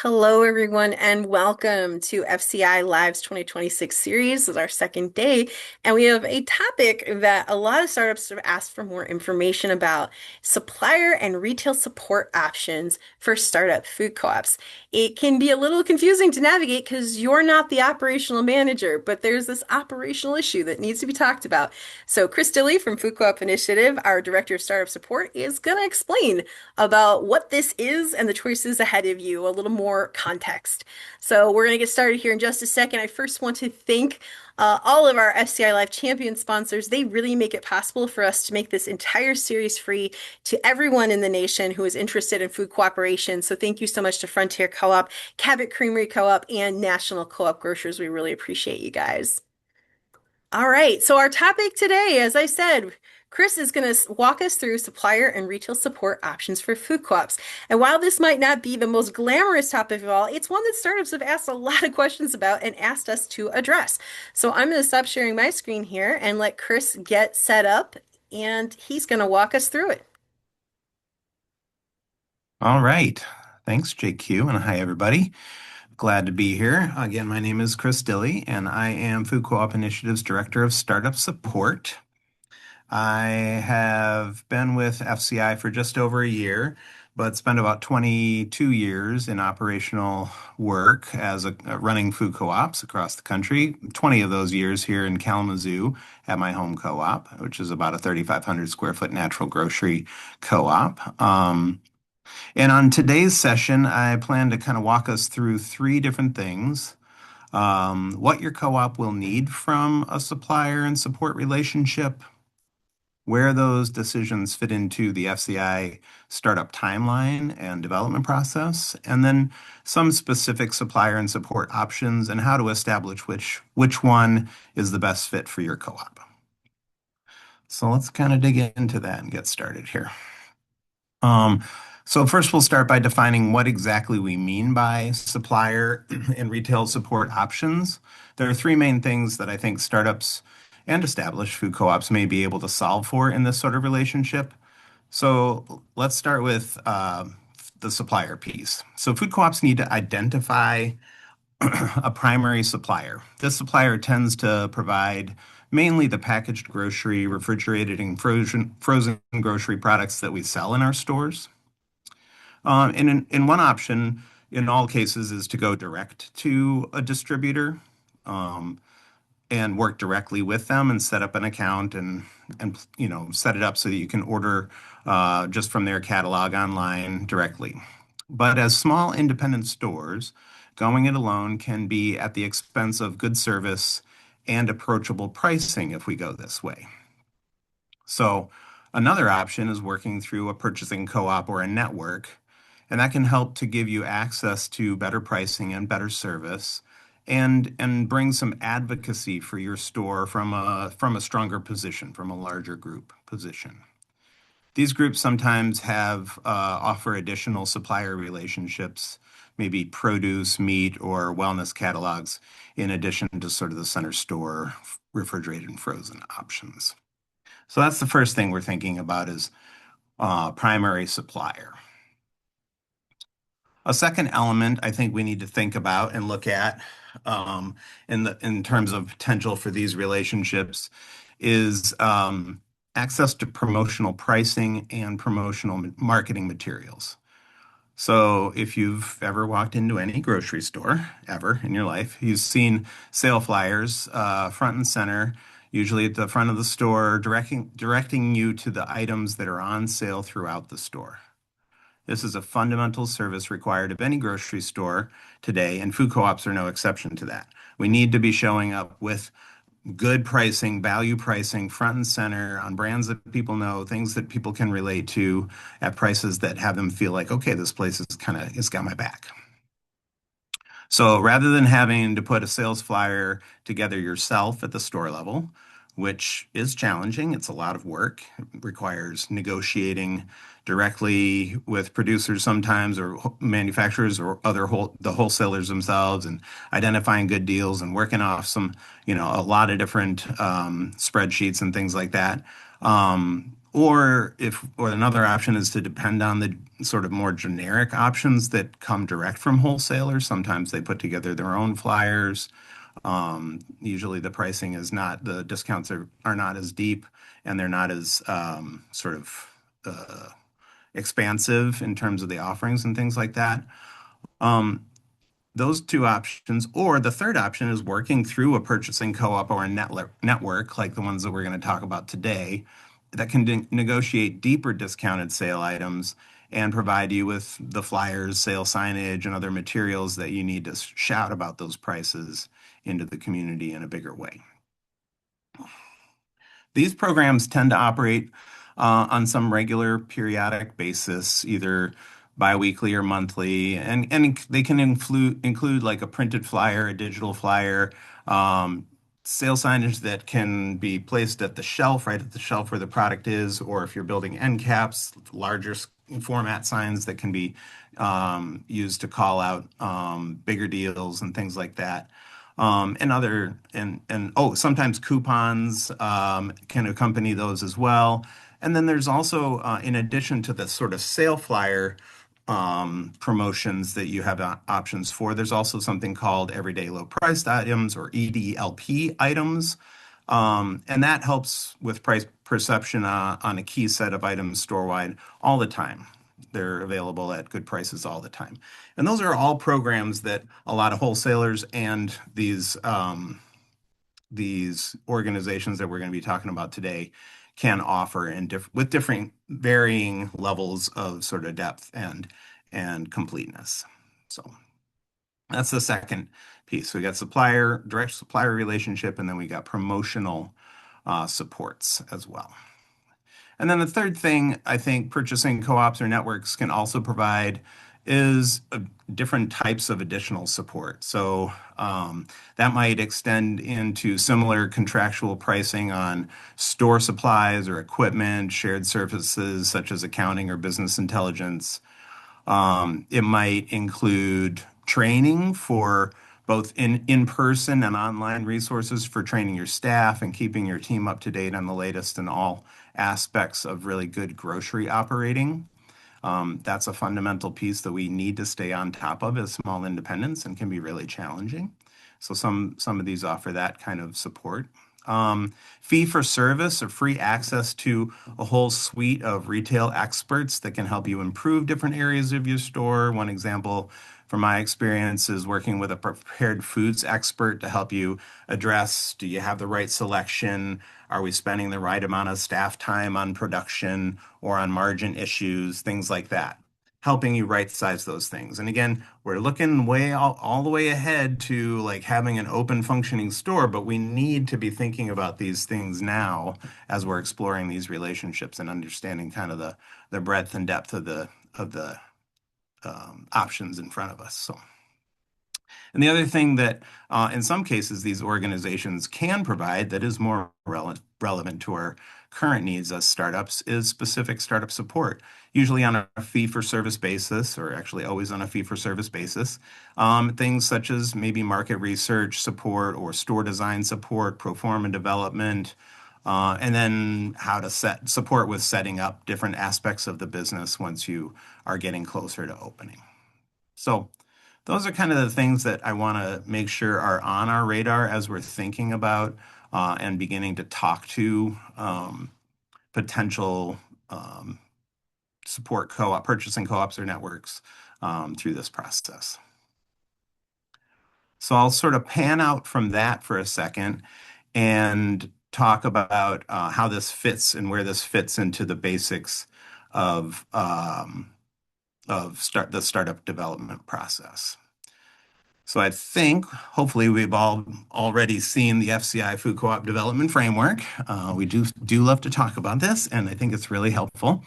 Hello, everyone, and welcome to FCI Live's 2026 series. This is our second day, and we have a topic that a lot of startups have asked for more information about: supplier and retail support options for startup food co-ops. It can be a little confusing to navigate because you're not the operational manager, but there's this operational issue that needs to be talked about. So, Chris Dilley from Food Co-op Initiative, our Director of Startup Support, is going to explain about what this is and the choices ahead of you, a little more context. So we're going to get started here in just a second. I first want to thank all of our FCI Live champion sponsors. They really make it possible for us to make this entire series free to everyone in the nation who is interested in food cooperation. So thank you so much to Frontier Co-op, Cabot Creamery Co-op, and National Co-op Grocers. We really appreciate you guys. All right, so our topic today, as I said, Chris is going to walk us through supplier and retail support options for food co-ops. And while this might not be the most glamorous topic of all, it's one that startups have asked a lot of questions about and asked us to address. So I'm going to stop sharing my screen here and let Chris get set up, and he's going to walk us through it. All right. Thanks, JQ, and hi, everybody. Glad to be here. Again, my name is Chris Dilley, and I am Food Co-op Initiative's Director of Startup Support. I have been with FCI for just over a year, but spent about 22 years in operational work as running food co-ops across the country. 20 of those years here in Kalamazoo at my home co-op, which is about a 3,500 square foot natural grocery co-op. And on today's session, I plan to kind of walk us through three different things. What your co-op will need from a supplier and support relationship, where those decisions fit into the FCI startup timeline and development process, and then some specific supplier and support options and how to establish which one is the best fit for your co-op. So let's kind of dig into that and get started here. Um, so first we'll start by defining what exactly we mean by supplier and retail support options. There are three main things that I think startups and established food co-ops may be able to solve for in this sort of relationship. So let's start with the supplier piece. So food co-ops need to identify a primary supplier. This supplier tends to provide mainly the packaged grocery, refrigerated, and frozen grocery products that we sell in our stores. And in one option, in all cases, is to go direct to a distributor and work directly with them and set up an account and set it up so that you can order just from their catalog online directly. But as small independent stores, going it alone can be at the expense of good service and approachable pricing if we go this way. So another option is working through a purchasing co-op or a network, and that can help to give you access to better pricing and better service and bring some advocacy for your store from a stronger position, from a larger group position. These groups sometimes have offer additional supplier relationships, maybe produce, meat, or wellness catalogs, in addition to sort of the center store refrigerated and frozen options. So that's the first thing we're thinking about is primary supplier. A second element I think we need to think about and look at in terms of potential for these relationships is access to promotional pricing and promotional marketing materials. So if you've ever walked into any grocery store ever in your life, you've seen sale flyers front and center, usually at the front of the store, directing you to the items that are on sale throughout the store. This is a fundamental service required of any grocery store today, and food co-ops are no exception to that. We need to be showing up with good pricing, value pricing, front and center on brands that people know, things that people can relate to at prices that have them feel like, okay, this place it's got my back. So rather than having to put a sales flyer together yourself at the store level, which is challenging, it's a lot of work. It requires negotiating directly with producers sometimes, or manufacturers, or the wholesalers themselves, and identifying good deals and working off a lot of different spreadsheets and things like that. or another option is to depend on the sort of more generic options that come direct from wholesalers. Sometimes they put together their own flyers. Usually the pricing is not, the discounts are not as deep and they're not as sort of expansive in terms of the offerings and things like that. Um, those two options, or the third option is working through a purchasing co-op or a network like the ones that we're going to talk about today that can negotiate deeper discounted sale items and provide you with the flyers, sale signage, and other materials that you need to shout about those prices into the community in a bigger way. These programs tend to operate on some regular periodic basis, either biweekly or monthly, and they can include like a printed flyer, a digital flyer, um, sale signage that can be placed at the shelf, right at the shelf where the product is, or if you're building end caps, larger format signs that can be used to call out bigger deals and things like that. And oh, sometimes coupons can accompany those as well. And then there's also, in addition to the sort of sale flyer promotions that you have options for, there's also something called everyday low priced items or EDLP items. And that helps with price perception on a key set of items store-wide all the time. They're available at good prices all the time. And those are all programs that a lot of wholesalers and these organizations that we're going to be talking about today can offer with different varying levels of sort of depth and completeness. So that's the second piece. We got supplier, direct supplier relationship, and then we got promotional supports as well. And then the third thing I think purchasing co-ops or networks can also provide is different types of additional support. So that might extend into similar contractual pricing on store supplies or equipment, shared services such as accounting or business intelligence. It might include training for both in-person and online resources for training your staff and keeping your team up to date on the latest in all aspects of really good grocery operating. That's a fundamental piece that we need to stay on top of as small independents and can be really challenging. So some of these offer that kind of support. Fee for service or free access to a whole suite of retail experts that can help you improve different areas of your store. One example from my experience is working with a prepared foods expert to help you address, do you have the right selection? Are we spending the right amount of staff time on production or on margin issues, things like that, helping you right size those things. And again, we're looking way all the way ahead to like having an open functioning store, but we need to be thinking about these things now as we're exploring these relationships and understanding kind of the breadth and depth of the options in front of us. So. And the other thing that, in some cases, these organizations can provide that is more relevant to our current needs as startups is specific startup support, usually on a fee-for-service basis, or actually always on a fee-for-service basis. Things such as maybe market research support or store design support, pro forma development, and then how to support with setting up different aspects of the business once you are getting closer to opening. So those are kind of the things that I want to make sure are on our radar as we're thinking about and beginning to talk to potential support purchasing co-ops or networks through this process. So I'll sort of pan out from that for a second and talk about how this fits and where this fits into the basics of the startup development process. So I think hopefully we've all already seen the FCI Food Co-op Development Framework. We do love to talk about this, and I think it's really helpful.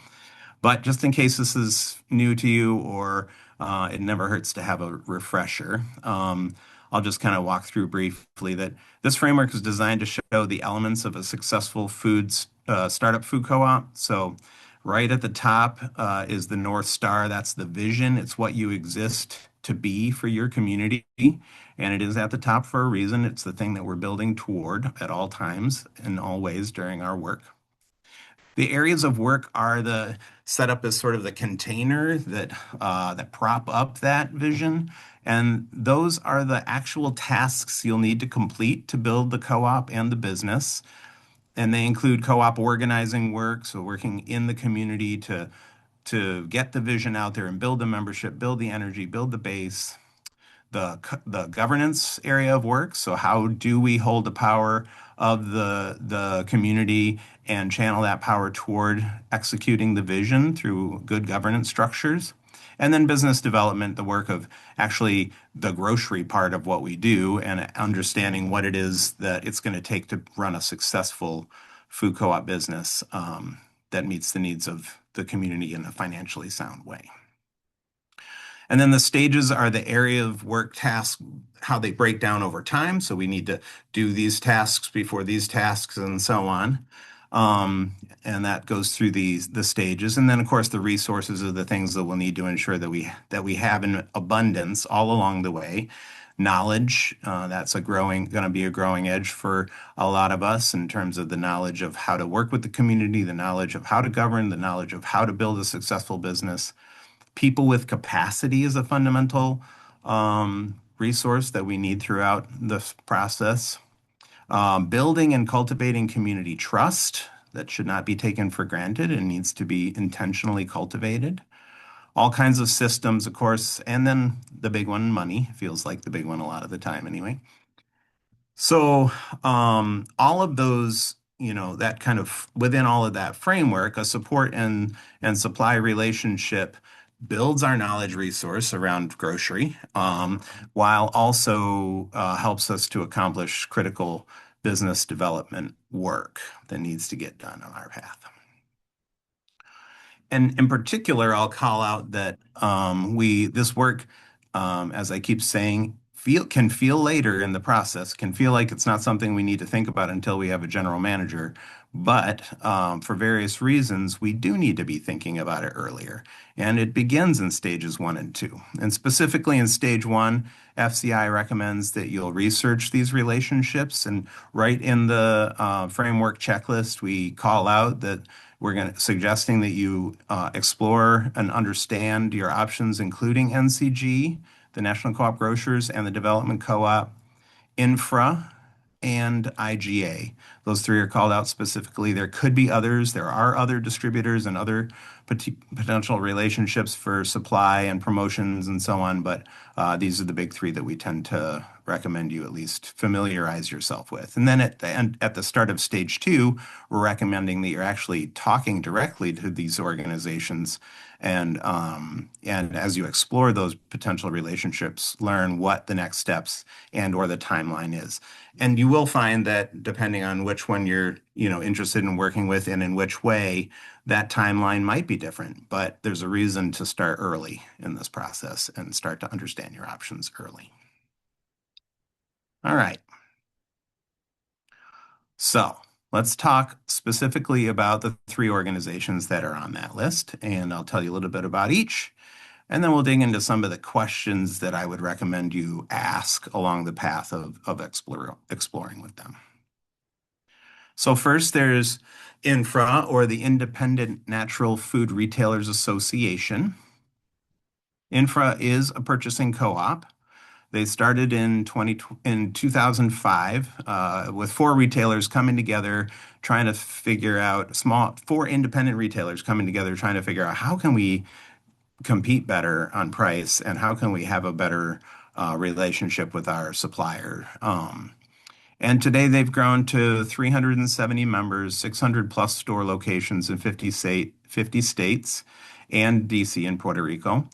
But just in case this is new to you or it never hurts to have a refresher, I'll just kind of walk through briefly that this framework is designed to show the elements of a successful startup food co-op. So right at the top is the North Star. That's the vision. It's what you exist to be for your community. And it is at the top for a reason. It's the thing that we're building toward at all times and all ways during our work. The areas of work are the set up as sort of the container that prop up that vision, and those are the actual tasks you'll need to complete to build the co-op and the business. And they include co-op organizing work, so working in the community to get the vision out there and build the membership, build the energy, build the base, the governance area of work. So how do we hold the power of the community and channel that power toward executing the vision through good governance structures? And then business development, the work of actually the grocery part of what we do and understanding what it is that it's going to take to run a successful food co-op business that meets the needs of the community in a financially sound way. And then the stages are the area of work tasks, how they break down over time. So we need to do these tasks before these tasks and so on. And that goes through the stages. And then of course the resources are the things that we'll need to ensure that we have in abundance all along the way. Knowledge, that's going to be a growing edge for a lot of us in terms of the knowledge of how to work with the community, the knowledge of how to govern, the knowledge of how to build a successful business. People with capacity is a fundamental resource that we need throughout this process. Building and cultivating community trust that should not be taken for granted and needs to be intentionally cultivated. All kinds of systems, of course, and then the big one, money, feels like the big one a lot of the time anyway. So, all of those, that kind of within all of that framework, a support and supply relationship builds our knowledge resource around grocery, while also helps us to accomplish critical business development work that needs to get done on our path. And in particular, I'll call out that this work, as I keep saying, can feel later in the process, can feel like it's not something we need to think about until we have a general manager. But for various reasons, we do need to be thinking about it earlier. And it begins in stages 1 and 2. And specifically in stage 1, FCI recommends that you'll research these relationships. And right in the framework checklist, we call out that suggesting that you explore and understand your options, including NCG, the National Co-op Grocers, and the Development Co-op, INFRA, and IGA. Those three are called out specifically. There could be others. There are other distributors and other potential relationships for supply and promotions and so on, but these are the big three that we tend to recommend you at least familiarize yourself with. And then at the start of stage 2, we're recommending that you're actually talking directly to these organizations and as you explore those potential relationships, learn what the next steps and or the timeline is. And you will find that depending on which one you're, interested in working with and in which way, that timeline might be different. But there's a reason to start early in this process and start to understand your options early. All right. So let's talk specifically about the 3 organizations that are on that list, and I'll tell you a little bit about each. And then we'll dig into some of the questions that I would recommend you ask along the path of exploring with them. So first, there's INFRA, or the Independent Natural Food Retailers Association. INFRA is a purchasing co-op. They started in 2005 with 4 retailers coming together, trying to figure out 4 independent retailers coming together, trying to figure out how can we compete better on price and how can we have a better relationship with our supplier. And today they've grown to 370 members, 600 plus store locations in 50 states and DC and Puerto Rico,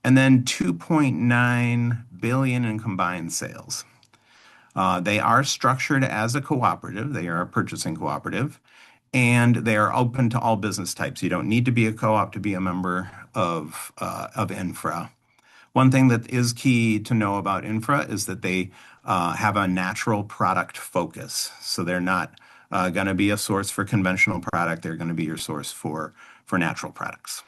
and then 2.9 billion in combined sales. They are structured as a cooperative. They are a purchasing cooperative, and they are open to all business types. You don't need to be a co-op to be a member of INFRA. One thing that is key to know about INFRA is that they have a natural product focus. So they're not going to be a source for conventional product. They're going to be your source for natural products.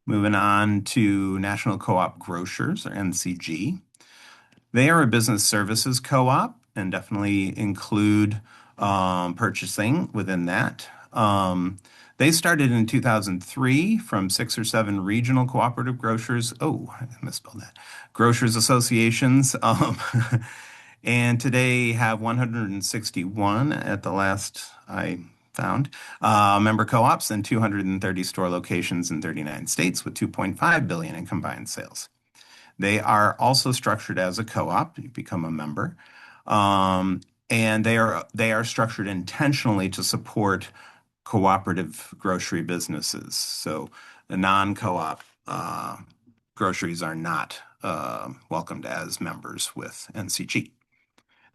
Moving on to National Co-op Grocers, or NCG. They are a business services co-op and definitely include purchasing within that. They started in 2003 from 6 or 7 regional cooperative grocers. Oh, I misspelled that. Grocers associations. And today have 161 at the last I found member co-ops and 230 store locations in 39 states with 2.5 billion in combined sales. They are also structured as a co-op. You become a member. Um, and they are structured intentionally to support cooperative grocery businesses. So the non-co-op groceries are not welcomed as members with NCG.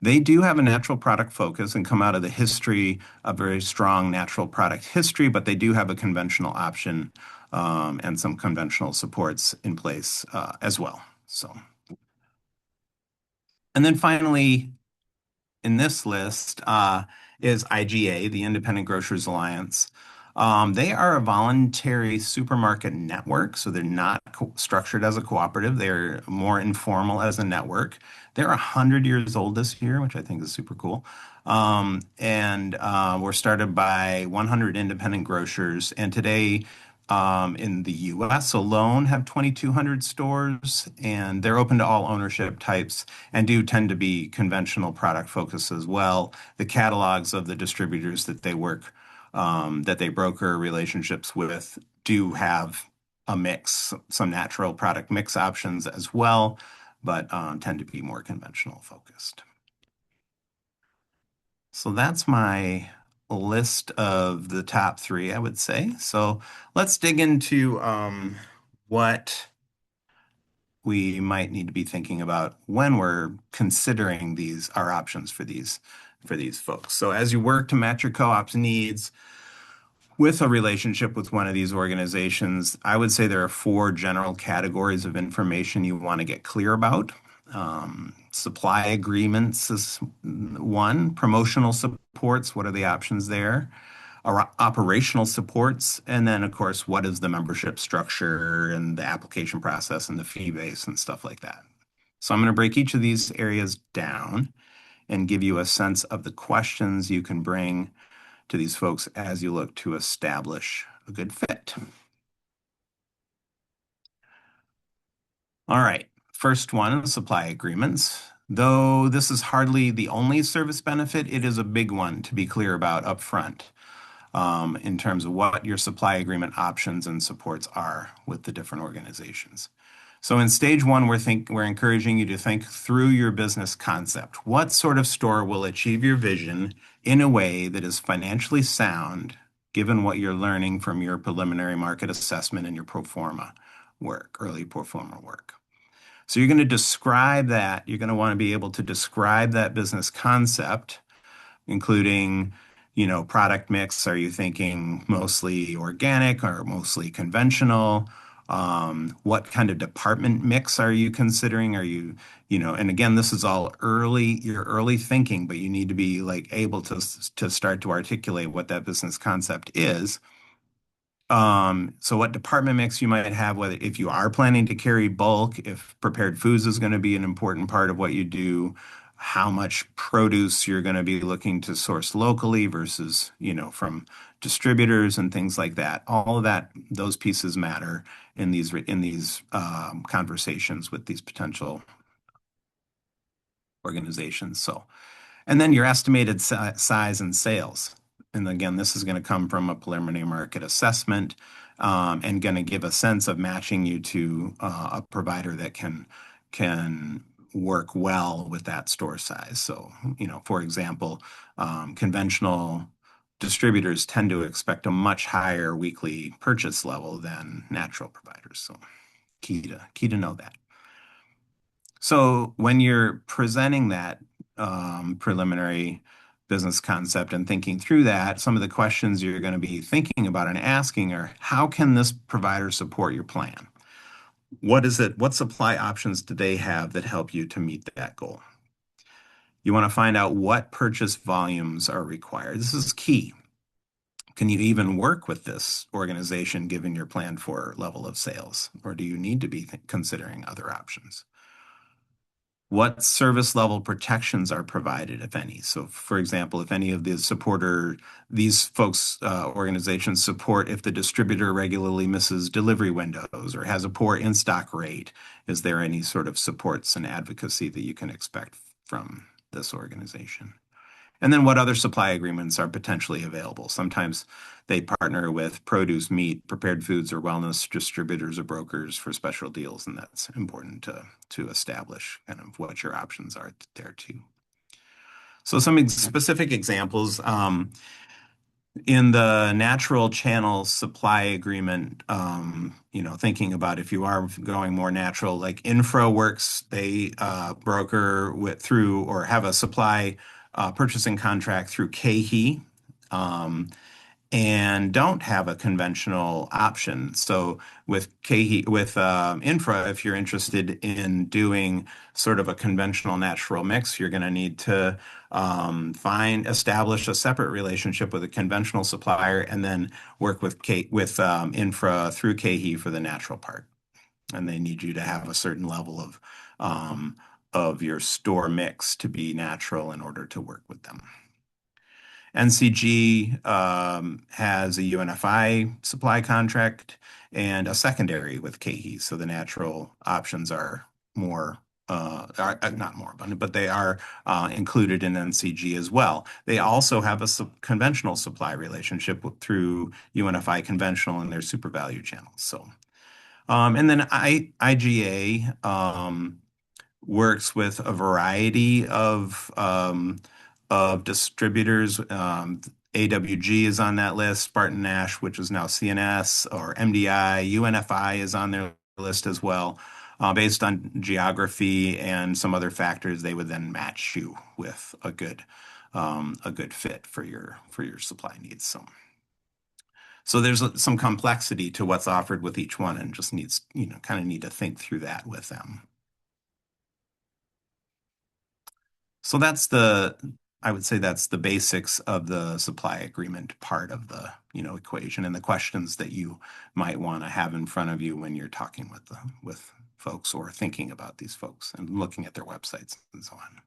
They do have a natural product focus and come out of the history, a very strong natural product history, but they do have a conventional option and some conventional supports in place as well. So, and then finally, in this list is IGA, the Independent Grocers Alliance. They are a voluntary supermarket network, so they're not structured as a cooperative. They're more informal as a network. They're 100 years old this year, which I think is super cool. And were started by 100 independent grocers. And today, in the US alone, have 2,200 stores, and they're open to all ownership types and do tend to be conventional product focused as well. The catalogs of the distributors that they work, that they broker relationships with, do have a mix, some natural product mix options as well, but tend to be more conventional focused. So that's my list of the top three, I would say. So let's dig into what we might need to be thinking about when we're considering these our options for these folks. So as you work to match your co-op's needs with a relationship with one of these organizations, I would say there are 4 general categories of information you want to get clear about. Supply agreements is one, promotional supports, what are the options there? Operational supports, and then of course, what is the membership structure and the application process and the fee base and stuff like that. So I'm going to break each of these areas down and give you a sense of the questions you can bring to these folks as you look to establish a good fit. All right, first one, supply agreements. Though this is hardly the only service benefit, it is a big one to be clear about upfront in terms of what your supply agreement options and supports are with the different organizations. So in stage one, we're encouraging you to think through your business concept. What sort of store will achieve your vision in a way that is financially sound, given what you're learning from your preliminary market assessment and your pro forma work, early pro forma work? So you're going to describe that. You're going to want to be able to describe that business concept, including, product mix. Are you thinking mostly organic or mostly conventional? What kind of department mix are you considering? And again, this is all your early thinking, but you need to be like able to start to articulate what that business concept is. So what department mix you might have, whether if you are planning to carry bulk, if prepared foods is going to be an important part of what you do, how much produce you're going to be looking to source locally versus, from distributors and things like that. All of that, those pieces matter in these conversations with these potential organizations. So, and then your estimated size and sales. And again, this is going to come from a preliminary market assessment and going to give a sense of matching you to a provider that can work well with that store size. So, for example, conventional distributors tend to expect a much higher weekly purchase level than natural providers. So, key to know that. So when you're presenting that preliminary business concept and thinking through that, some of the questions you're going to be thinking about and asking are, how can this provider support your plan? What is it? What supply options do they have that help you to meet that goal? You want to find out what purchase volumes are required. This is key. Can you even work with this organization given your plan for level of sales? Or do you need to be considering other options? what service level protections are provided, if any. So, for example, if any of these folks, organizations support if the distributor regularly misses delivery windows or has a poor in-stock rate, is there any sort of supports and advocacy that you can expect from this organization? And then what other supply agreements are potentially available? Sometimes they partner with produce, meat, prepared foods, or wellness distributors or brokers for special deals, and that's important to establish kind of what your options are there too. So some specific examples. In the natural channel supply agreement, thinking about if you are going more natural, like INFRA works, they broker through or have a supply purchasing contract through KHE. Um, and don't have a conventional option. So with Infra, if you're interested in doing sort of a conventional natural mix, you're going to need to establish a separate relationship with a conventional supplier, and then work with Infra through KHE for the natural part. And they need you to have a certain level of your store mix to be natural in order to work with them. NCG has a UNFI supply contract and a secondary with KHE. So the natural options are more, not more abundant, but they are included in NCG as well. They also have a conventional supply relationship through UNFI conventional and their super value channels. So, and then IGA works with a variety of distributors. AWG is on that list, Spartan Nash, which is now CNS, or MDI, UNFI is on their list as well. Based on geography and some other factors, they would then match you with a good fit for your supply needs. So there's some complexity to what's offered with each one, and just needs, kind of need to think through that with them. So I would say that's the basics of the supply agreement part of the, equation, and the questions that you might want to have in front of you when you're talking with folks or thinking about these folks and looking at their websites and so on.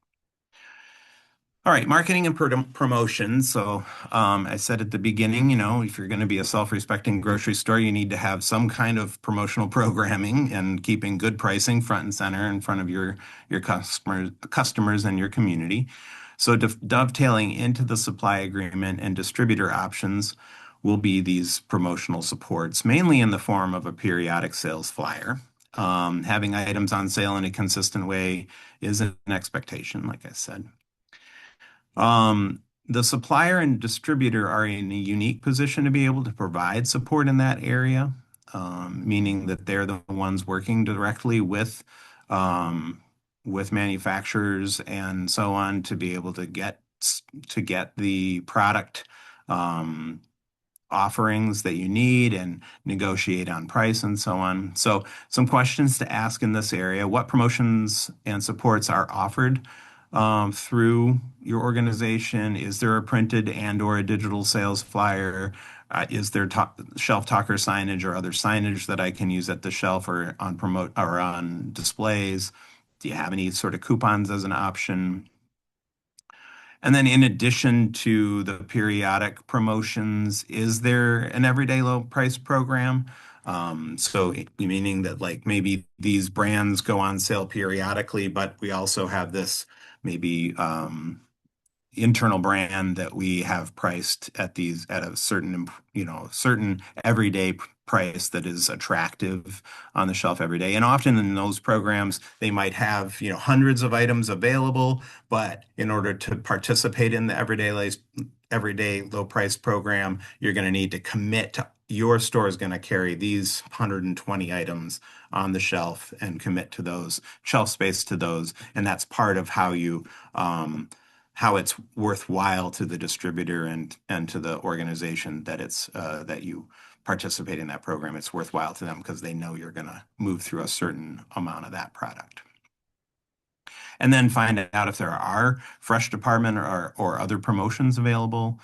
All right, marketing and promotion. So I said at the beginning, if you're going to be a self-respecting grocery store, you need to have some kind of promotional programming and keeping good pricing front and center in front of your customers and your community. So dovetailing into the supply agreement and distributor options will be these promotional supports, mainly in the form of a periodic sales flyer. Having items on sale in a consistent way is an expectation, like I said. The supplier and distributor are in a unique position to be able to provide support in that area, meaning that they're the ones working directly with manufacturers and so on to be able to get the product offerings that you need and negotiate on price and so on. So some questions to ask in this area: what promotions and supports are offered through your organization? Is there a printed and or a digital sales flyer? Is there shelf talker signage or other signage that I can use at the shelf or on displays? Do you have any sort of coupons as an option? And then in addition to the periodic promotions, is there an everyday low price program? So meaning that, like, maybe these brands go on sale periodically, but we also have this maybe internal brand that we have priced at a certain everyday price that is attractive on the shelf every day. And often in those programs, they might have, hundreds of items available, but in order to participate in the everyday low price program, you're going to need to commit to your store is going to carry these 120 items on the shelf and commit to those shelf space to those. And that's part of how it's worthwhile to the distributor and to the organization that you participate in that program. It's worthwhile to them because they know you're going to move through a certain amount of that product. And then find out if there are fresh department or other promotions available.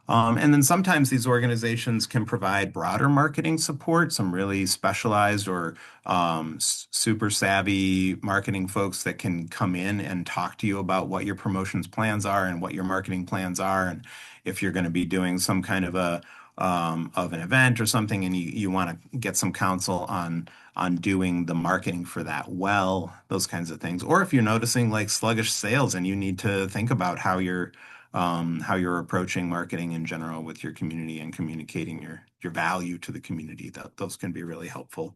And then sometimes these organizations can provide broader marketing support, some really specialized or super savvy marketing folks that can come in and talk to you about what your promotions plans are and what your marketing plans are. And if you're going to be doing some kind of a of an event or something and you want to get some counsel on doing the marketing for that well, those kinds of things. Or if you're noticing like sluggish sales and you need to think about how you're approaching marketing in general with your community and communicating your value to the community. Those can be really helpful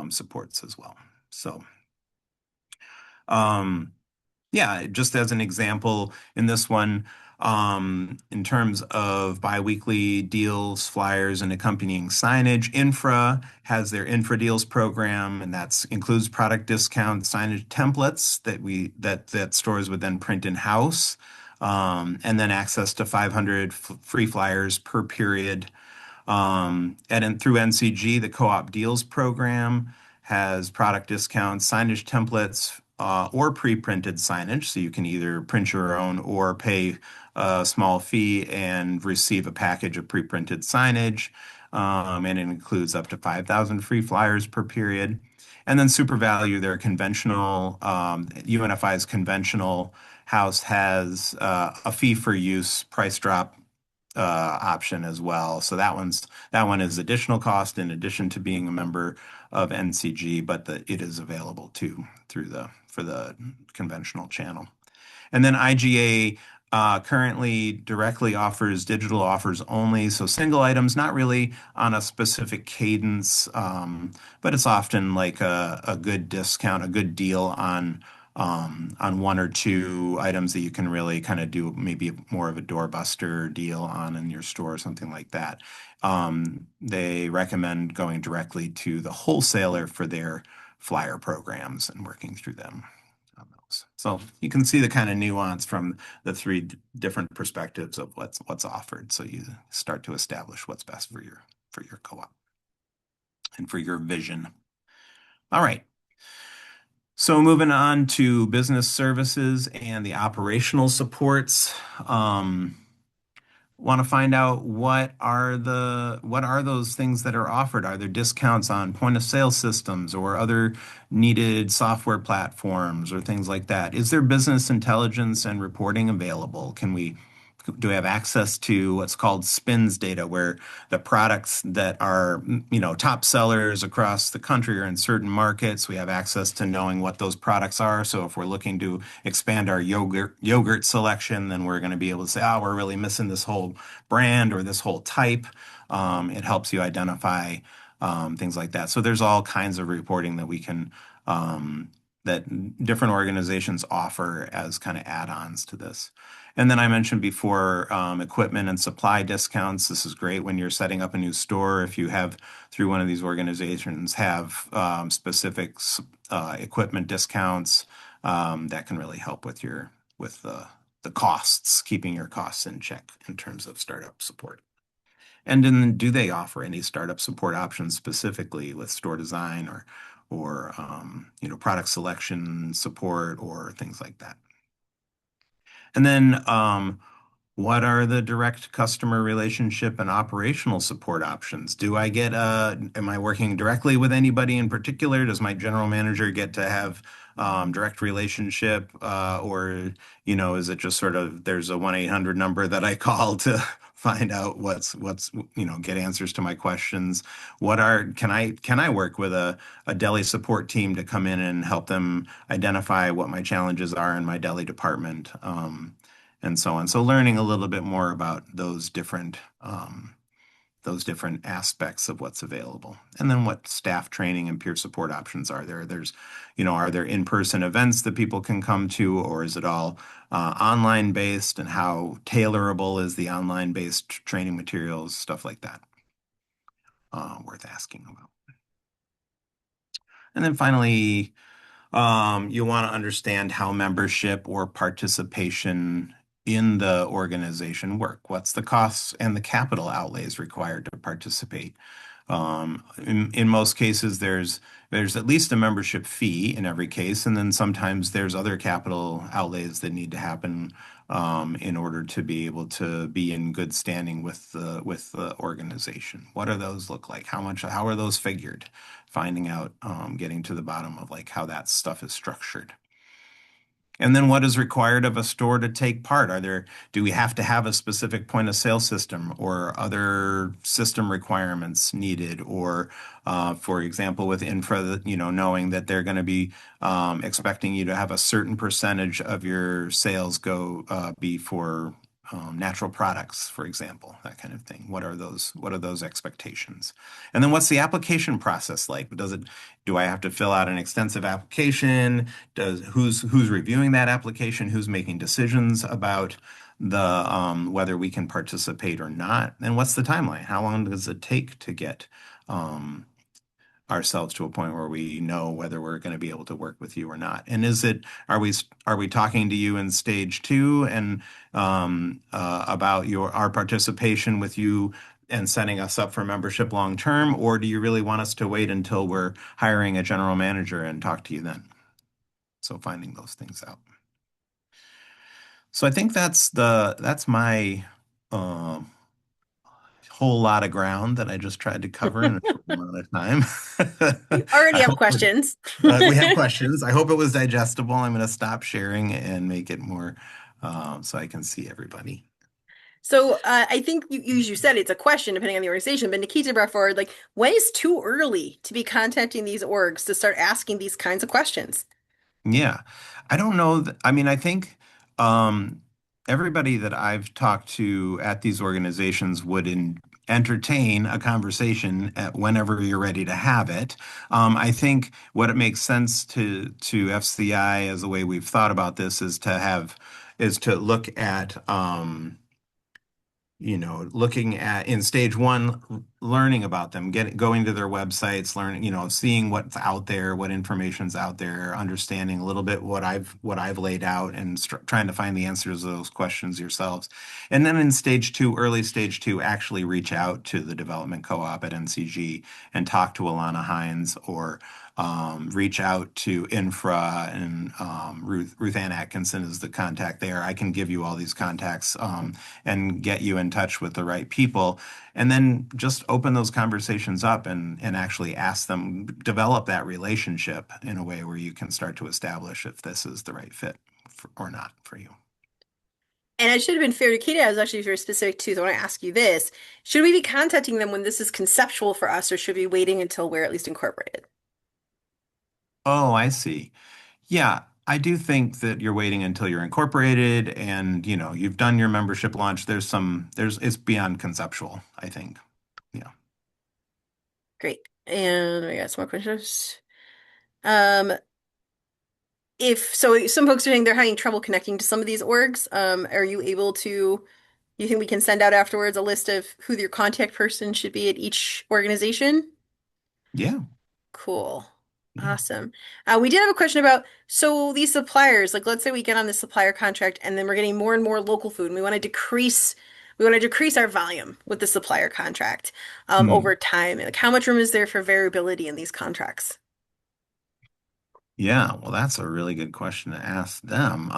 supports as well. So, um, yeah, just as an example, in this one, in terms of biweekly deals, flyers, and accompanying signage, INFRA has their INFRA deals program, and that includes product discount signage templates that stores would then print in-house, and then access to 500 free flyers per period. And through NCG, the Co-op Deals program has product discounts, signage templates, or pre-printed signage. So you can either print your own or pay a small fee and receive a package of pre-printed signage. And it includes up to 5,000 free flyers per period. And then Super Value, their conventional, UNFI's conventional house has a fee for use price drop option as well. So that one is additional cost in addition to being a member of NCG, but it is available too through the for the conventional channel. And then IGA currently directly offers digital offers only, so single items, not really on a specific cadence, but it's often like a good discount, a good deal on one or two items that you can really kind of do maybe more of a doorbuster deal on in your store or something like that. They recommend going directly to the wholesaler for their flyer programs and working through them on those. So you can see the kind of nuance from the three different perspectives of what's offered. So you start to establish what's best for your co-op and for your vision. All right. So moving on to business services and the operational supports. Want to find out what are those things that are offered? Are there discounts on point of sale systems or other needed software platforms or things like that? Is there business intelligence and reporting available? Do we have access to what's called spins data, where the products that are, top sellers across the country or in certain markets, we have access to knowing what those products are. So if we're looking to expand our yogurt selection, then we're going to be able to say, oh, we're really missing this whole brand or this whole type. It helps you identify things like that. So there's all kinds of reporting that we can that different organizations offer as kind of add-ons to this. And then I mentioned before equipment and supply discounts. This is great when you're setting up a new store. If you have, through one of these organizations, have specific equipment discounts, that can really help with the costs, keeping your costs in check in terms of startup support. And then do they offer any startup support options specifically with store design or product selection support or things like that? And then what are the direct customer relationship and operational support options? Am I working directly with anybody in particular? Does my general manager get to have direct relationship? Or is it just sort of there's a 1-800 number that I call to find out get answers to my questions? Can I work with a deli support team to come in and help them identify what my challenges are in my deli department? And so on. So learning a little bit more about those different aspects of what's available, and then what staff training and peer support options are there. Are there in-person events that people can come to, or is it all online based? And how tailorable is the online based training materials, stuff like that, worth asking about. And then finally, you want to understand how membership or participation in the organization work. What's the costs and the capital outlays required to participate? In most cases, there's at least a membership fee in every case, and then sometimes there's other capital outlays that need to happen in order to be able to be in good standing with the organization. What do those look like? How are those figured? Finding out, getting to the bottom of like how that stuff is structured. And then what is required of a store to take part? Do we have to have a specific point of sale system or other system requirements needed? Or, for example, with INFRA, knowing that they're going to be expecting you to have a certain percentage of your sales be for natural products, for example, that kind of thing. What are those expectations? And then what's the application process like? Do I have to fill out an extensive application? Who's reviewing that application? Who's making decisions about the whether we can participate or not? And what's the timeline? How long does it take to get um, ourselves to a point where we know whether we're going to be able to work with you or not? And are we talking to you in stage two and about our participation with you and setting us up for membership long term, or do you really want us to wait until we're hiring a general manager and talk to you then? So finding those things out. So I think that's my uh, whole lot of ground that I just tried to cover in a short amount of time. You already I have hope questions. we have questions. I hope it was digestible. I'm going to stop sharing and make it more so I can see everybody. So I think you said it's a question depending on the organization, but Nikita brought forward like when is too early to be contacting these orgs to start asking these kinds of questions? Yeah. I don't know. I mean, I think um, everybody that I've talked to at these organizations would entertain a conversation whenever you're ready to have it. I think what it makes sense to FCI as the way we've thought about this is to look at looking at in stage one, learning about them, going to their websites, learning, seeing what's out there, what information's out there, understanding a little bit what I've laid out, and trying to find the answers to those questions yourselves. And then in stage two, early stage two, actually reach out to the development co-op at NCG and talk to Alana Hines or reach out to INFRA and Ruth Ann Atkinson is the contact there. I can give you all these contacts and get you in touch with the right people. And then just open those conversations up and actually ask them, develop that relationship in a way where you can start to establish if this is the right fit or not for you. And I should have been fair to Nikita. I was actually very specific too. So I want to ask you this. Should we be contacting them when this is conceptual for us, or should we be waiting until we're at least incorporated? Oh, I see. Yeah, I do think that you're waiting until you're incorporated and you've done your membership launch. It's beyond conceptual, I think. Yeah. Great. And I got some more questions. Um, if so, some folks are saying they're having trouble connecting to some of these orgs. Are you able to, you think we can send out afterwards a list of who your contact person should be at each organization? Yeah. Cool. Yeah. Awesome. We did have a question about so these suppliers, like let's say we get on the supplier contract and then we're getting more and more local food and we want to decrease our volume with the supplier contract Hmm. over time. Like how much room is there for variability in these contracts? Yeah, well, that's a really good question to ask them.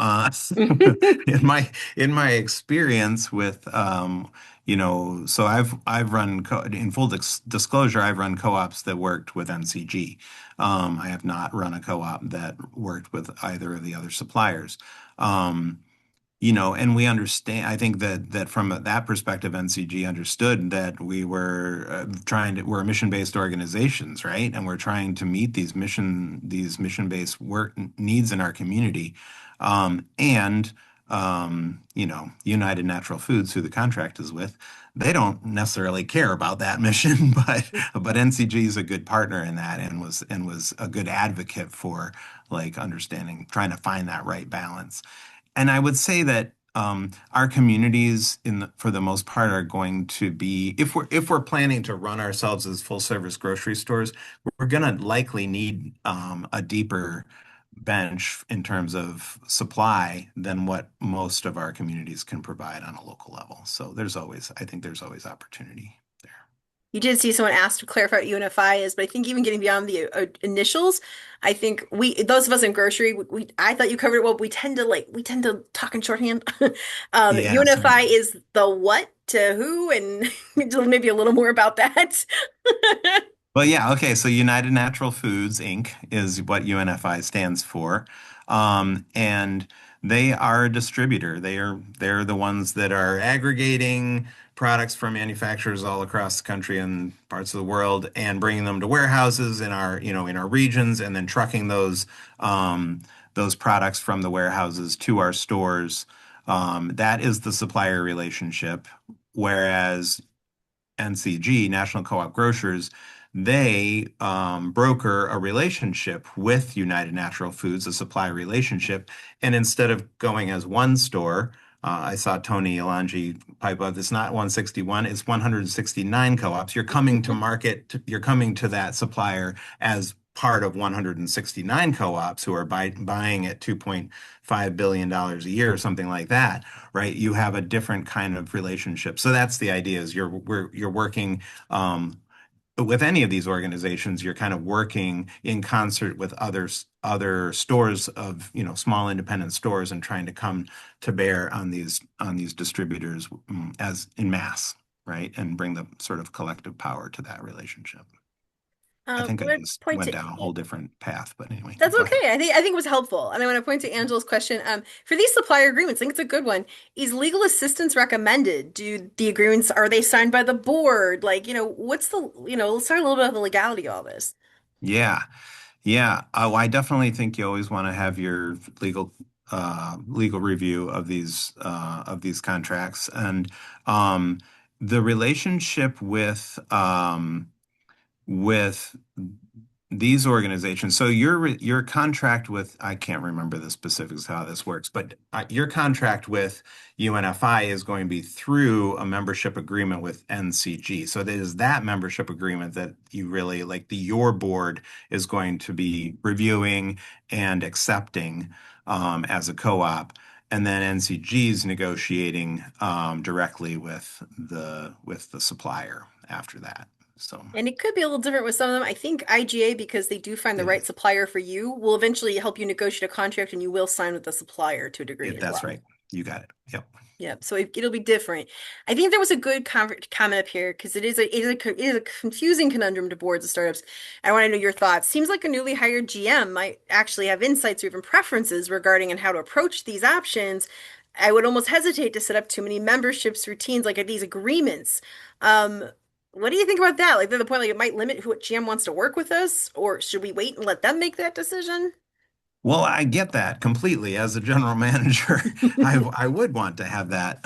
In my experience with so I've run in full disclosure, I've run co-ops that worked with NCG. I have not run a co-op that worked with either of the other suppliers. Um, and we understand, I think that from that perspective, NCG understood that we were we're mission-based organizations, right? And we're trying to meet these mission-based work needs in our community. And United Natural Foods, who the contract is with, they don't necessarily care about that mission, but NCG is a good partner in that and was a good advocate for like understanding, trying to find that right balance. And I would say that our communities, for the most part, are going to be if we're planning to run ourselves as full service grocery stores, we're going to likely need a deeper bench in terms of supply than what most of our communities can provide on a local level. So I think there's always opportunity there. You did see someone ask to clarify what UNFI is, but I think even getting beyond the initials, I think those of us in grocery, I thought you covered it well. We tend to talk in shorthand. Yeah, UNFI sorry. is the what to who, and maybe a little more about that. Well, yeah, okay. So United Natural Foods Inc. is what UNFI stands for. And they are a distributor. They're the ones that are aggregating products from manufacturers all across the country and parts of the world and bringing them to warehouses in our regions and then trucking those products from the warehouses to our stores. That is the supplier relationship. Whereas NCG, National Co-op Grocers, they broker a relationship with United Natural Foods, a supply relationship. And instead of going as one store, I saw Tony Elangi pipe up, it's not 161, it's 169 co-ops. You're coming to market, you're coming to that supplier as part of 169 co-ops who are buying at $2.5 billion a year or something like that, right? You have a different kind of relationship. So that's the idea is you're working with any of these organizations, you're kind of working in concert with other stores of, small independent stores and trying to come to bear on these distributors as in mass, right? And bring the sort of collective power to that relationship. I think I What just point went to down a whole different path, but anyway, That's go ahead. okay. I think it was helpful. And I want to point to Angela's question. For these supplier agreements, I think it's a good one. Is legal assistance recommended? Do the agreements, are they signed by the board? Like, let's talk a little bit about the legality of all this. Yeah. Yeah, I definitely think you always want to have your legal review of these contracts, and um, the relationship with these organizations. So your contract with, I can't remember the specifics of how this works, but your contract with UNFI is going to be through a membership agreement with NCG. So it is that membership agreement that you really like your board is going to be reviewing and accepting as a co-op. And then NCG is negotiating directly with the supplier after that. So And it could be a little different with some of them. I think IGA, because they do find the it right is. supplier for you, will eventually help you negotiate a contract and you will sign with the supplier to a degree as That's well. right. You got it. Yep. Yep. So it'll be different. I think there was a good comment up here because it is a confusing conundrum to boards of startups. I want to know your thoughts. Seems like a newly hired GM might actually have insights or even preferences regarding and how to approach these options. I would almost hesitate to set up too many memberships, routines like these agreements. Um, what do you think about that? Like, to the point like it might limit who what GM wants to work with us, or should we wait and let them make that decision? Well, I get that completely. As a general manager, I would want to have that,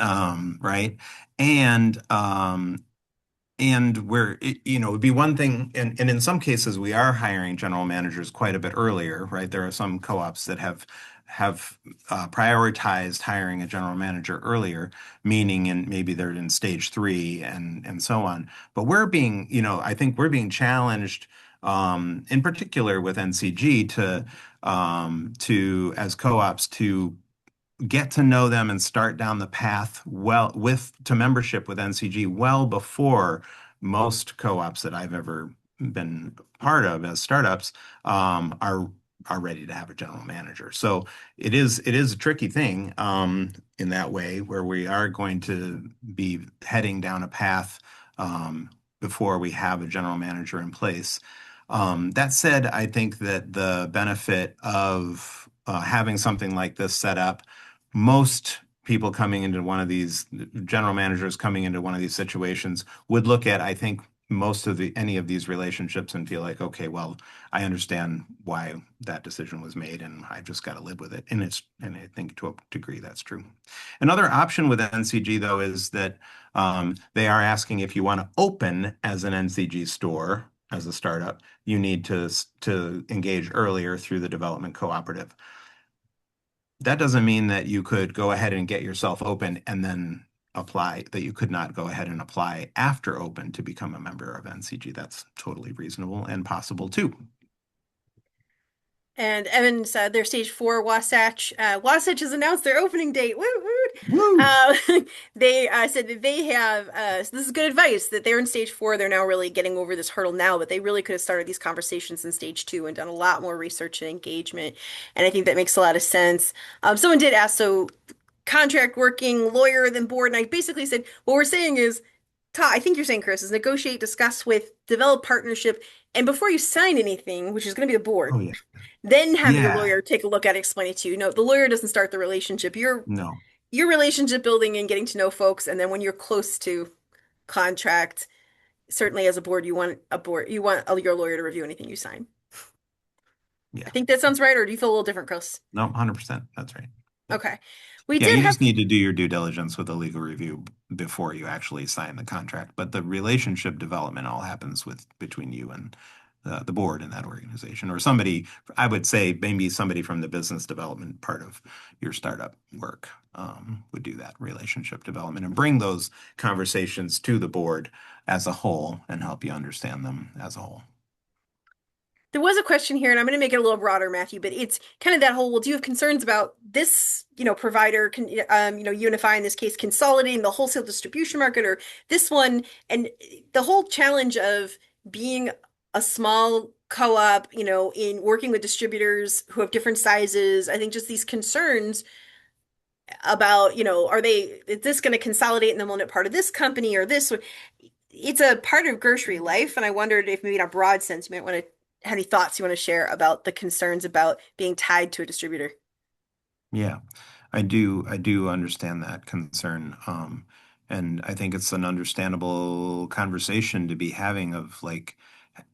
right? And where it'd be one thing, and in some cases we are hiring general managers quite a bit earlier, right? There are some co-ops that have prioritized hiring a general manager earlier, meaning and maybe they're in stage three and so on. But I think we're being challenged, in particular with NCG to as co-ops to get to know them and start down the path well with to membership with NCG well before most co-ops that I've ever been part of as startups are ready to have a general manager. So it is a tricky thing in that way where we are going to be heading down a path before we have a general manager in place. That said, I think that the benefit of having something like this set up, most people coming into one of these general managers coming into one of these situations would look at, I think, most of any of these relationships and feel like, okay, well, I understand why that decision was made and I've just got to live with it. And I think to a degree that's true. Another option with NCG though is that they are asking if you want to open as an NCG store as a startup, you need to engage earlier through the development cooperative. That doesn't mean that you could go ahead and get yourself open and then apply, that you could not go ahead and apply after open to become a member of NCG. That's totally reasonable and possible too. And Evan said their stage four Wasatch. Wasatch has announced their opening date. Woo woo! Woo! Uh, they said that they have, so this is good advice, that they're in stage four. They're now really getting over this hurdle now, but they really could have started these conversations in stage two and done a lot more research and engagement. And I think that makes a lot of sense. Someone did ask, so contract working, lawyer, then board. And I basically said, what we're saying is, I think you're saying, Chris, is negotiate, discuss with, develop partnership, and before you sign anything, which is going to be the board, Oh yeah. then have your Yeah. lawyer take a look at it, explain it to you. No, the lawyer doesn't start the relationship. No. You're relationship building and getting to know folks, and then when you're close to contract, certainly as a board, you want your lawyer to review anything you sign. I Yeah. think that sounds right, or do you feel a little different, Chris? No, 100%. That's right. Yep. Okay. We Yeah, did you have just need to do your due diligence with a legal review before you actually sign the contract. But the relationship development all happens with between you and the board in that organization, or somebody. I would say maybe somebody from the business development part of your startup work would do that relationship development and bring those conversations to the board as a whole and help you understand them as a whole. There was a question here, and I'm going to make it a little broader, Matthew, but it's kind of that whole, well, do you have concerns about this, provider, Unify in this case, consolidating the wholesale distribution market or this one? And the whole challenge of being a small co-op, in working with distributors who have different sizes, I think just these concerns about, is this going to consolidate and then we'll end up part of this company or this? It's a part of grocery life, and I wondered if maybe in a broad sense you might want to have any thoughts you want to share about the concerns about being tied to a distributor. Yeah, I do understand that concern. And I think it's an understandable conversation to be having of like,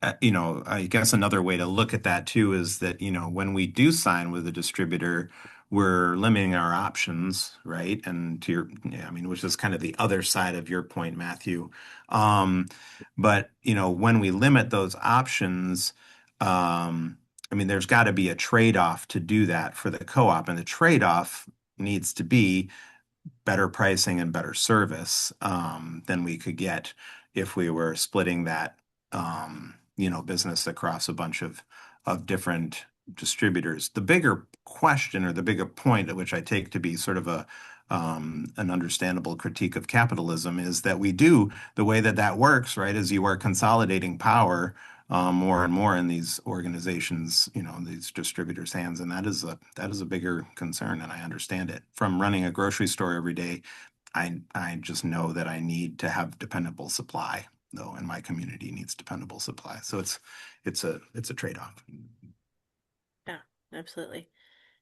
I guess another way to look at that too is that, when we do sign with a distributor, we're limiting our options, right? And to your, yeah, I mean, which is kind of the other side of your point, Matthew. Um, but, when we limit those options, I mean, there's got to be a trade-off to do that for the co-op, and the trade-off needs to be better pricing and better service than we could get if we were splitting that business across a bunch of different distributors. The bigger question or the bigger point at which I take to be sort of an understandable critique of capitalism is that we do the way that that works, right? Is you are consolidating power more and more in these organizations, these distributors' hands, and that is a bigger concern, and I understand it. From running a grocery store every day, I just know that I need to have dependable supply, though, and my community needs dependable supply. So it's a trade-off. Yeah, absolutely.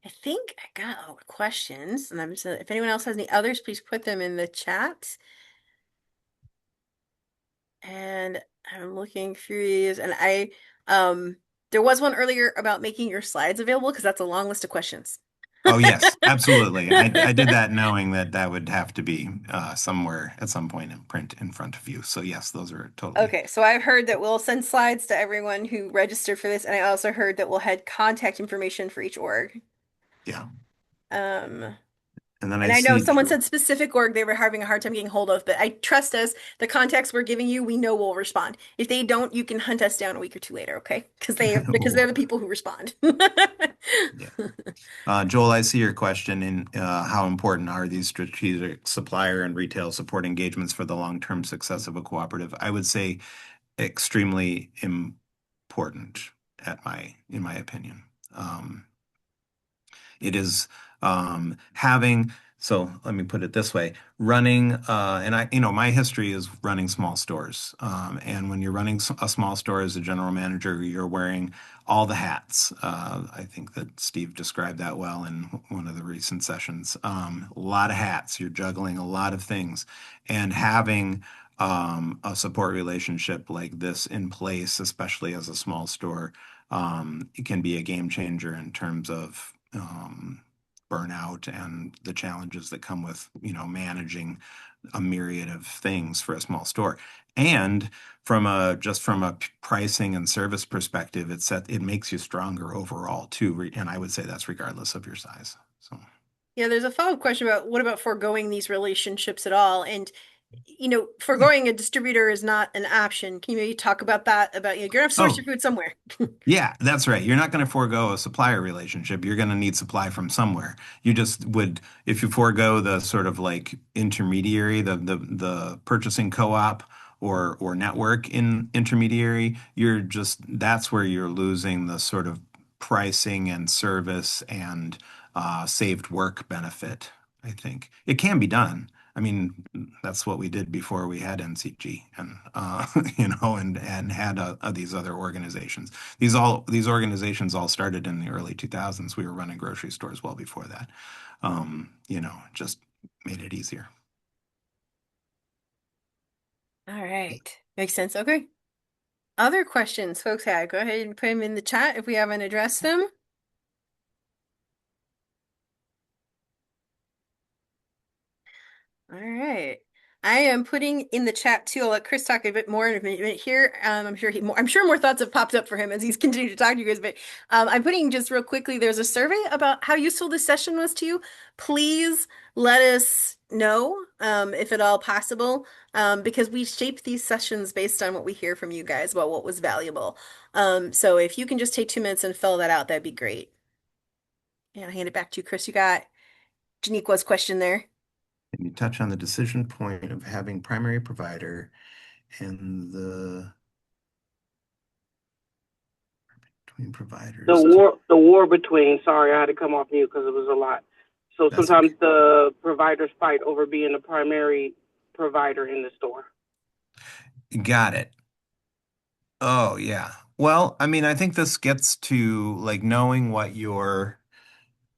I think I got all the questions, and I'm just, if anyone else has any others, please put them in the chat. And I'm looking through these, and there was one earlier about making your slides available because that's a long list of questions. Oh yes, absolutely. I did that knowing that that would have to be somewhere at some point in print in front of you. So yes, those are totally, Okay, so I've heard that we'll send slides to everyone who registered for this, and I also heard that we'll have contact information for each org. yeah. Um, And then I and I know see, someone said specific org they were having a hard time getting hold of, but I trust us. The contacts we're giving you, we know will respond. If they don't, you can hunt us down a week or two later, okay? Because they're the people who respond. yeah. Joel, I see your question in how important are these strategic supplier and retail support engagements for the long-term success of a cooperative? I would say extremely important in my opinion. It is having, so let me put it this way, running, and my history is running small stores. And when you're running a small store as a general manager, you're wearing all the hats. I think that Steve described that well in one of the recent sessions. A lot of hats. You're juggling a lot of things. And having a support relationship like this in place, especially as a small store, it can be a game changer in terms of burnout and the challenges that come with, managing a myriad of things for a small store. And from a pricing and service perspective, it makes you stronger overall too. And I would say that's regardless of your size. So Yeah, there's a follow-up question about what about foregoing these relationships at all? And foregoing a distributor is not an option. Can you maybe talk about that? About, you're gonna have to source Oh, your food somewhere. yeah, that's right. You're not going to forego a supplier relationship. You're going to need supply from somewhere. You just would, if you forego the sort of like intermediary, the purchasing co-op or network in intermediary, you're just that's where you're losing the sort of pricing and service and saved work benefit, I think. It can be done. I mean, that's what we did before we had NCG and and had these other organizations. These organizations all started in the early 2000s. We were running grocery stores well before that. Just made it easier. All right. Makes sense. Okay. Other questions folks had, go ahead and put them in the chat if we haven't addressed them. All right. I am putting in the chat too. I'll let Chris talk a bit more in a minute here. I'm sure more thoughts have popped up for him as he's continued to talk to you guys. But I'm putting just real quickly. There's a survey about how useful this session was to you. Please let us know if at all possible, because we shape these sessions based on what we hear from you guys about what was valuable. So if you can just take 2 minutes and fill that out, that'd be great. And I'll hand it back to you, Chris. You got Janiqua's question there. Can you touch on the decision point of having primary provider and the between The providers to, war between. Sorry, I had to come off mute because it was a lot. So that's sometimes okay. the providers fight over being the primary provider in the store. Got it. Oh, yeah. Well, I mean, I think this gets to like knowing what your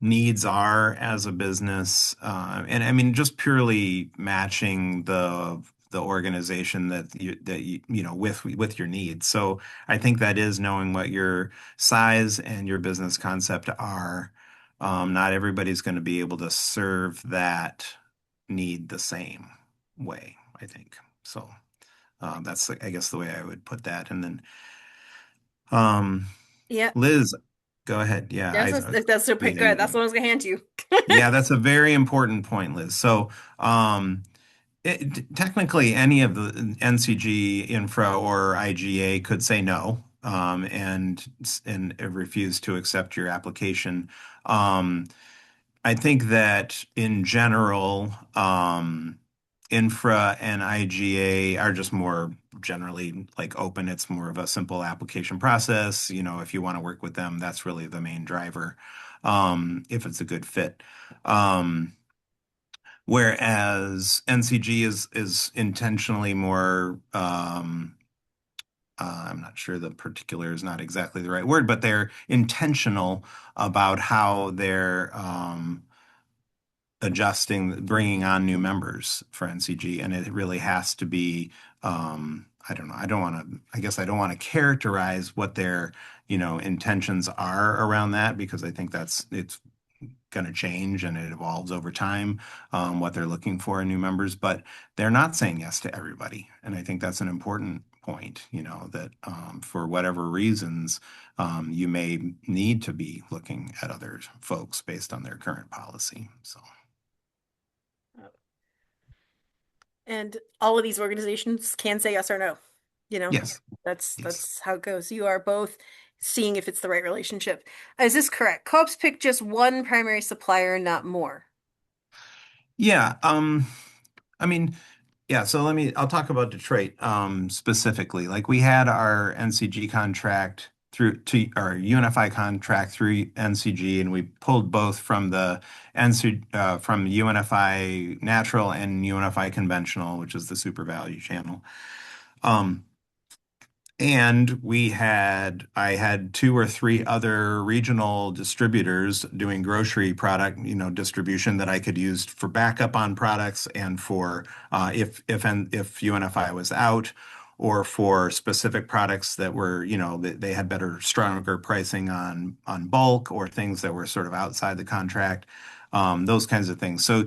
needs are as a business, and I mean, just purely matching the organization that you know with your needs. So I think that is knowing what your size and your business concept are. Not everybody's going to be able to serve that need the same way, I think. So that's, I guess, the way I would put that. And then um, Yep. Liz, go ahead. Yeah, That's super good. That's what I was gonna hand you. yeah, that's a very important point, Liz. So, technically, any of the NCG, Infra, or IGA could say no, and refuse to accept your application. Um, I think that in general, Infra and IGA are just more generally like open. It's more of a simple application process. If you want to work with them, that's really the main driver, if it's a good fit. Um, Whereas NCG is intentionally more, I'm not sure the particular is not exactly the right word, but they're intentional about how they're adjusting, bringing on new members for NCG, and it really has to be. I don't know. I guess I don't want to characterize what their, intentions are around that because I think it's going to change and it evolves over time, what they're looking for in new members, but they're not saying yes to everybody. And I think that's an important point, that for whatever reasons, you may need to be looking at other folks based on their current policy. So. And all of these organizations can say yes or no. You know, Yes. Yes. that's how it goes. You are both seeing if it's the right relationship. Is this correct? Co-ops pick just one primary supplier, not more. Yeah. I mean, yeah, so I'll talk about Detroit specifically. Like we had our NCG contract through to our UNFI contract through NCG, and we pulled both from the from UNFI Natural and UNFI Conventional, which is the super value channel. Um, and I had two or three other regional distributors doing grocery product, distribution that I could use for backup on products and for if UNFI was out, or for specific products that were, they had better, stronger pricing on bulk or things that were sort of outside the contract, those kinds of things. So,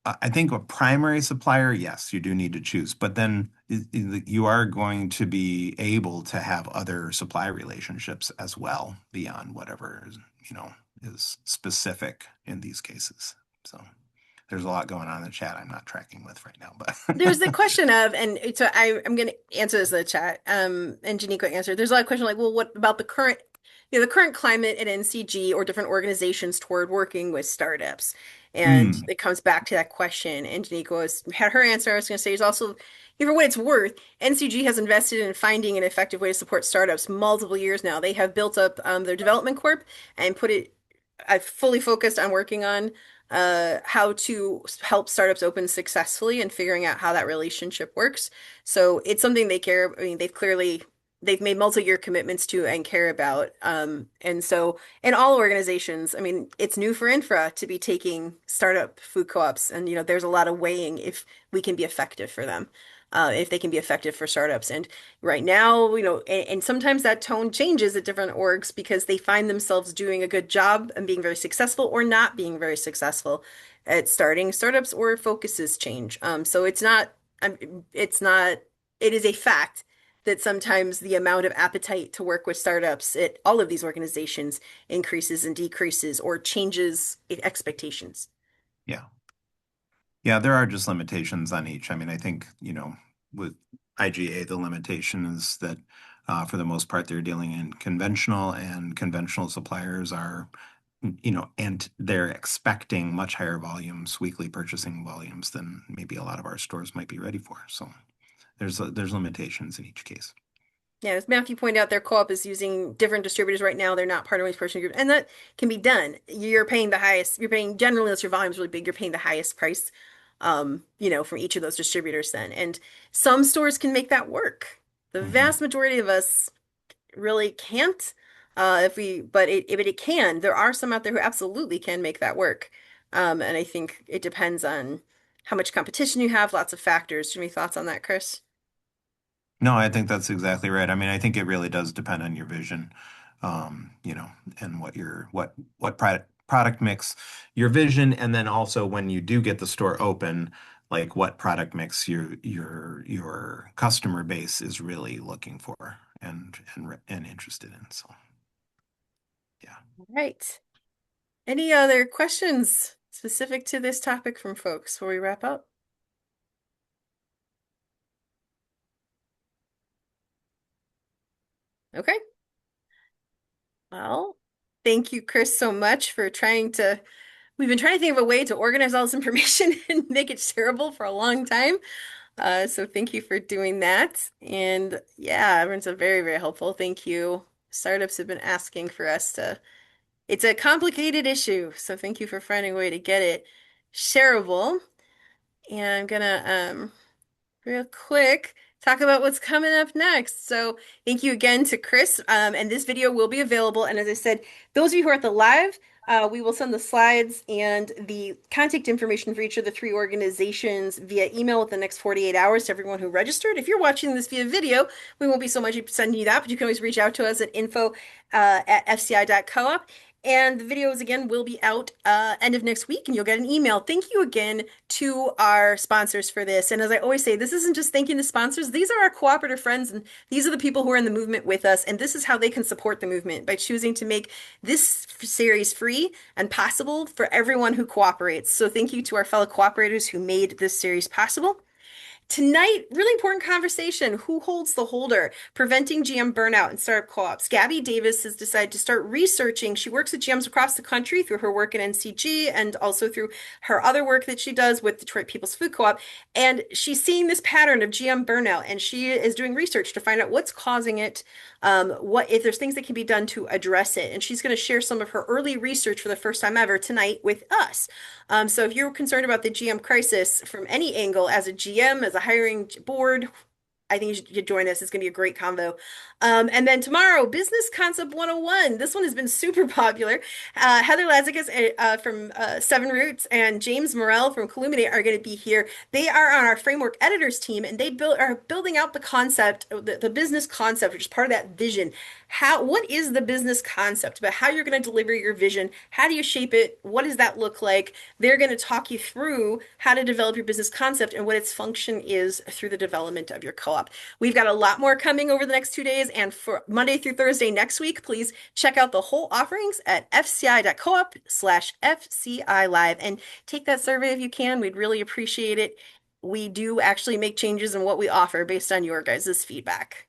I think a primary supplier, yes, you do need to choose, but then you are going to be able to have other supply relationships as well beyond whatever is specific in these cases. So there's a lot going on in the chat I'm not tracking with right now, There's the but question of, and so I'm going to answer this in the chat. And Janico answered. There's a lot of question like, well, what about the current, the current climate at NCG or different organizations toward working with startups? And mm, it comes back to that question. And had her answer. I was going to say is also, for what it's worth, NCG has invested in finding an effective way to support startups multiple years now. They have built up their development corp and put it I've fully focused on working on how to help startups open successfully and figuring out how that relationship works. So it's something they care. I mean, they've made multi-year commitments to and care about. And so in all organizations, I mean, it's new for Infra to be taking startup food co-ops, and there's a lot of weighing if we can be effective for them. If they can be effective for startups. And right now, and sometimes that tone changes at different orgs because they find themselves doing a good job and being very successful or not being very successful at starting startups or focuses change. So it is a fact that sometimes the amount of appetite to work with startups at all of these organizations increases and decreases or changes expectations. yeah. Yeah, there are just limitations on each. I mean, I think, with IGA, the limitation is that for the most part, they're dealing in conventional, and conventional suppliers are, and they're expecting much higher volumes, weekly purchasing volumes than maybe a lot of our stores might be ready for. So there's limitations in each case. Yeah, as Matthew pointed out, their co-op is using different distributors right now. They're not part of any purchasing group, and that can be done. You're paying the highest. You're paying generally, unless your volume's really big, you're paying the highest price, from each of those distributors then. And some stores can make that work. The Hmm. vast majority of us really can't. But it can. There are some out there who absolutely can make that work. And I think it depends on how much competition you have, lots of factors. Do you have any thoughts on that, Chris? No, I think that's exactly right. I mean, I think it really does depend on your vision, and what product mix, your vision, and then also when you do get the store open, like what product mix your customer base is really looking for and interested in. So, yeah. All right. Any other questions specific to this topic from folks before we wrap up? Okay. Well, thank you, Chris, so much for we've been trying to think of a way to organize all this information and make it shareable for a long time. So thank you for doing that. And yeah, everyone's a very, very helpful. Thank you. Startups have been asking for us it's a complicated issue. So thank you for finding a way to get it shareable. And I'm gonna real quick, talk about what's coming up next. So, thank you again to Chris. And this video will be available. And as I said, those of you who are at the live, we will send the slides and the contact information for each of the three organizations via email within the next 48 hours to everyone who registered. If you're watching this via video, we won't be so much sending you that, but you can always reach out to us at info@fci.coop. And the videos again will be out end of next week, and you'll get an email. Thank you again to our sponsors for this. And as I always say, this isn't just thanking the sponsors. These are our cooperative friends, and these are the people who are in the movement with us. And this is how they can support the movement by choosing to make this series free and possible for everyone who cooperates. So thank you to our fellow cooperators who made this series possible. Tonight, really important conversation. Who holds the holder? Preventing GM burnout in startup co-ops. Gabby Davis has decided to start researching. She works with GMs across the country through her work at NCG and also through her other work that she does with Detroit People's Food Co-op. And she's seeing this pattern of GM burnout, and she is doing research to find out what's causing it, what if there's things that can be done to address it. And she's going to share some of her early research for the first time ever tonight with us. So if you're concerned about the GM crisis from any angle, as a GM, as a hiring board, I think you should join us. It's going to be a great convo. And then tomorrow, Business Concept 101. This one has been super popular. Heather Lazakas from Seven Roots and James Morrell from Colluminate are going to be here. They are on our framework editors team, and are building out the concept, the business concept, which is part of that vision. what is the business concept about how you're going to deliver your vision? How do you shape it? What does that look like? They're going to talk you through how to develop your business concept and what its function is through the development of your co-op. We've got a lot more coming over the next 2 days, and for Monday through Thursday next week, please check out the whole offerings at fci.coop/FCI live and take that survey if you can. We'd really appreciate it. We do actually make changes in what we offer based on your guys' feedback.